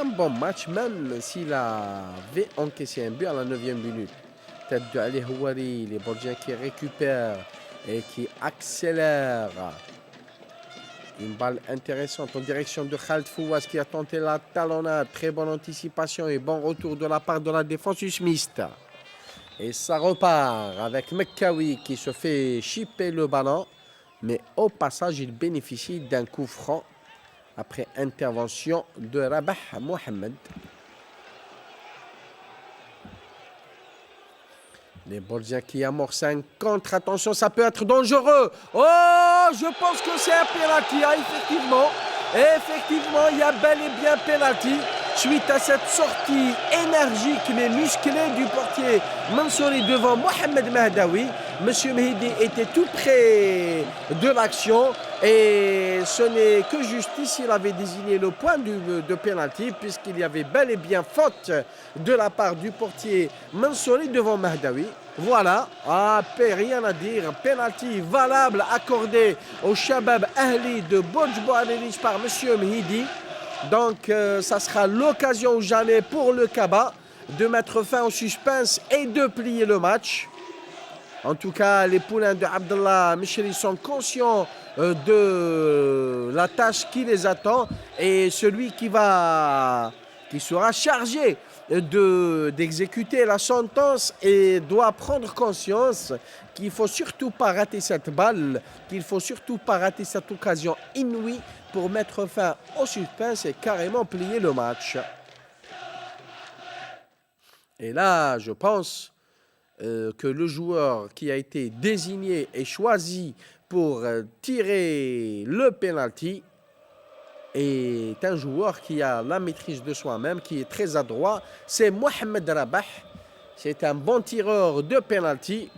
un bon match, même s'il avait encaissé un but à la 9e minute. Tête de Ali Houari, les Bordiens qui récupèrent et qui accélèrent. Une balle intéressante en direction de Khaled Fouaz qui a tenté la talonnade. Très bonne anticipation et bon retour de la part de la défense usmiste. Et ça repart avec Mekkaoui qui se fait chipper le ballon. Mais au passage, il bénéficie d'un coup franc après intervention de Rabah Mohamed. Les Bordiens qui amorcent un contre. Attention, ça peut être dangereux. Oh, je pense que c'est un penalty, hein, effectivement. Effectivement, il y a bel et bien penalty. Suite à cette sortie énergique mais musclée du portier Mansouri devant Mohamed Mahdaoui, Monsieur Mehdi était tout près de l'action et ce n'est que justice s'il avait désigné le point de pénalty puisqu'il y avait bel et bien faute de la part du portier Mansouri devant Mahdaoui. Voilà, rien à dire, pénalty valable accordé au Shabab Ahli de Bojbo-Arelij par Monsieur Mehdi. Donc, ça sera l'occasion ou jamais pour le Kaba de mettre fin au suspense et de plier le match. En tout cas, les poulains de Abdallah Micheli sont conscients de la tâche qui les attend et celui qui sera chargé d'exécuter la sentence et doit prendre conscience qu'il ne faut surtout pas rater cette balle, qu'il ne faut surtout pas rater cette occasion inouïe pour mettre fin au suspense et carrément plier le match. Et là, je pense que le joueur qui a été désigné et choisi pour tirer le penalty est un joueur qui a la maîtrise de soi-même, qui est très adroit. C'est Mohamed Rabah. C'est un bon tireur de penalty.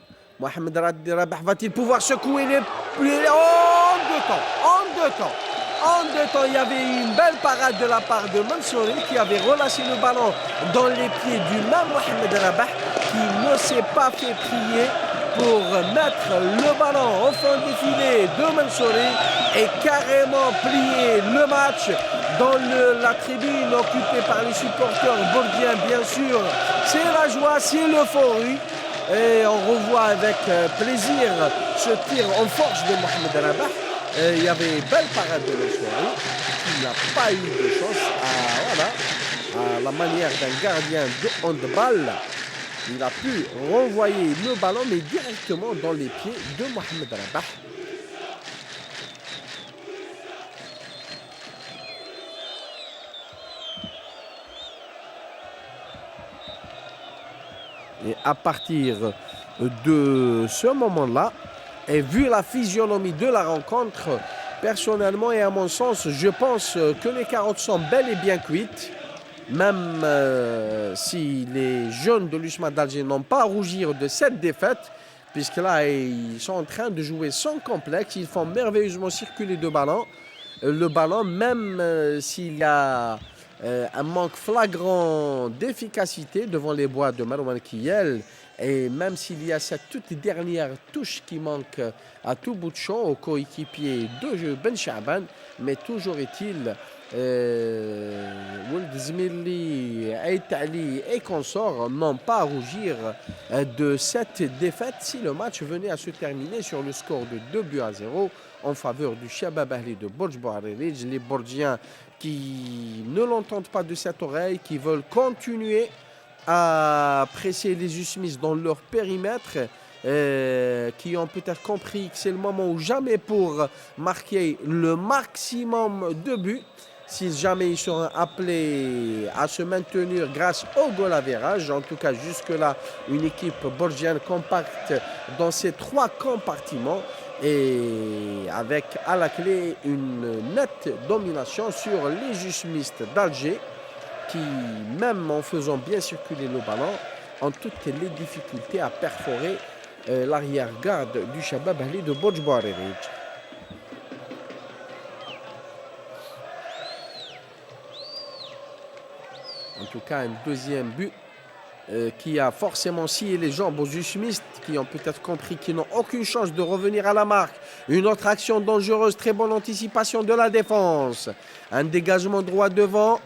Mohamed Rabah va-t-il pouvoir secouer les... En deux temps, il y avait une belle parade de la part de Mansouri qui avait relâché le ballon dans les pieds du même Mohamed Rabah qui ne s'est pas fait prier pour mettre le ballon au fond des filets de Mansouri et carrément plier le match dans la tribune occupée par les supporters bordiens, bien sûr. C'est la joie, c'est l'euphorie. Et on revoit avec plaisir ce tir en force de Mohamed Rabah. Il y avait une belle parade de Mansouri qui n'a pas eu de chance à la manière d'un gardien de handball. Il a pu renvoyer le ballon mais directement dans les pieds de Mohamed Rabah. Et à partir de ce moment-là, et vu la physionomie de la rencontre, personnellement et à mon sens, je pense que les carottes sont bel et bien cuites. Même si les jeunes de l'USMA d'Alger n'ont pas à rougir de cette défaite, puisque là, ils sont en train de jouer sans complexe. Ils font merveilleusement circuler le ballon, même s'il y a un manque flagrant d'efficacité devant les bois de Marouane Kiyel. Et même s'il y a cette toute dernière touche qui manque à tout bout de champ au coéquipier de Ben Chaban, mais toujours est-il, Ould Zmirli, Aïtali et consorts n'ont pas à rougir de cette défaite si le match venait à se terminer sur le score de 2-0 en faveur du Shabab Ahli de Bojbo-Arelij. Les Bordiens qui ne l'entendent pas de cette oreille, qui veulent continuer à presser les Usmis dans leur périmètre, qui ont peut-être compris que c'est le moment ou jamais pour marquer le maximum de buts. Si jamais ils seront appelés à se maintenir grâce au goal average, en tout cas jusque-là, une équipe bordienne compacte dans ces 3 compartiments et avec à la clé une nette domination sur les Usmistes d'Alger qui, même en faisant bien circuler le ballon, ont toutes les difficultés à perforer l'arrière-garde du Shabab Ahli de Bojbo-Arelij. En tout cas, un deuxième but qui a forcément scié les jambes aux Usmistes qui ont peut-être compris qu'ils n'ont aucune chance de revenir à la marque. Une autre action dangereuse, très bonne anticipation de la défense. Un dégagement droit devant.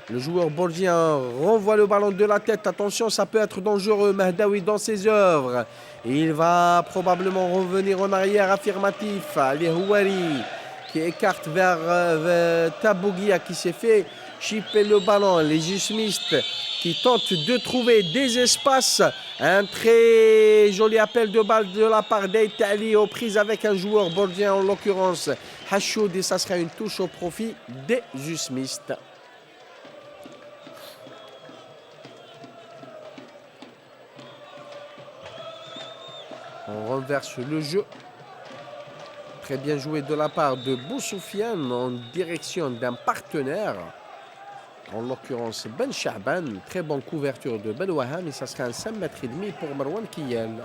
Le joueur bourdien renvoie le ballon de la tête. Attention, ça peut être dangereux. Mahdaoui dans ses œuvres. Il va probablement revenir en arrière. Affirmatif. Les Houari qui écarte vers Tabougia qui s'est fait chipper le ballon. Les Jusmistes qui tentent de trouver des espaces. Un très joli appel de balle de la part d'Italie aux prises avec un joueur bourdien, en l'occurrence Hachoud. Et ça sera une touche au profit des Jusmistes. On renverse le jeu. Très bien joué de la part de Bousoufiane en direction d'un partenaire. En l'occurrence Ben Chaban. Très bonne couverture de Ben Waham. Et ça sera un 5,5 m pour Marwan Kiyel.